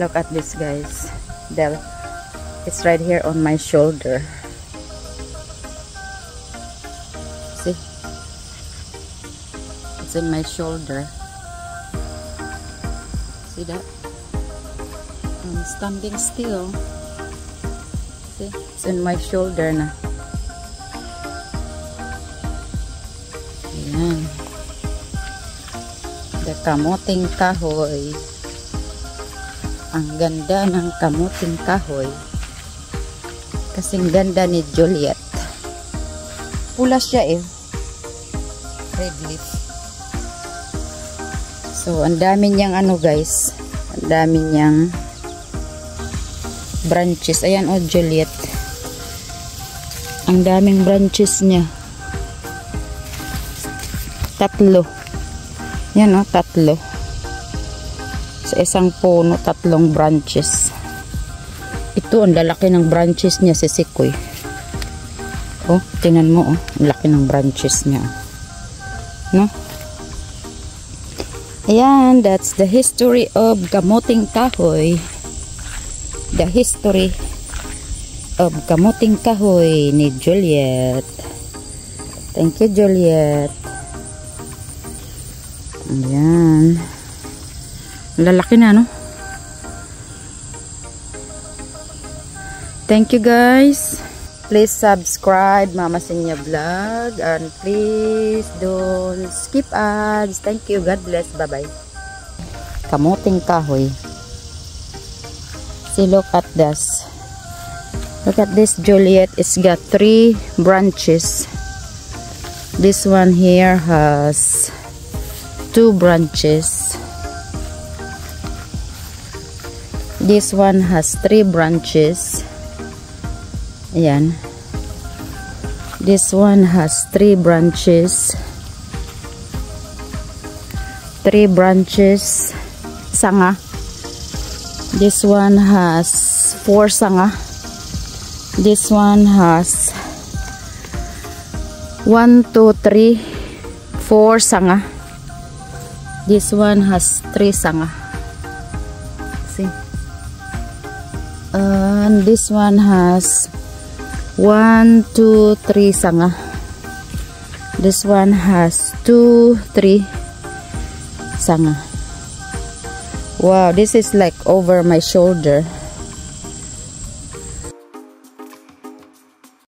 Look at this, guys. It's right here on my shoulder. See? It's in my shoulder. See that? I'm standing still. See? It's in my shoulder na. Ayan. The kamuting kahoy. Ang ganda ng kamuting kahoy. Kasing ganda ni Juliet. Pula siya eh. Red leaf. So, ang dami niyang ano guys. Ang dami niyang branches. Ayan o, Juliet. Ang daming branches niya. 3. Yan o, 3. Sa isang puno, 3 branches. Ito, ang lalaki ng branches niya, si Sikoy. Oh, tingnan mo, oh. Ang laki ng branches niya. No? Ayan, that's the history of kamuting kahoy. The history of kamuting kahoy ni Juliet. Thank you, Juliet. Ayan. Lalaki na, no? Thank you, guys. Please subscribe, Mama Senya Vlog. And please don't skip ads. Thank you. God bless. Bye-bye. Kamuting kahoy. See, look at this. Look at this, Juliet. It's got 3 branches. This one here has 2 branches. This one has 3 branches. Ayan. This one has 3 branches. 3 branches. Sanga. This one has 4 sanga. This one has 1, 2, 3, 4 sanga. This one has 3 sanga. See? And this one has 1, 2, 3 sanga. This one has 2, 3 sanga. Wow, this is like over my shoulder.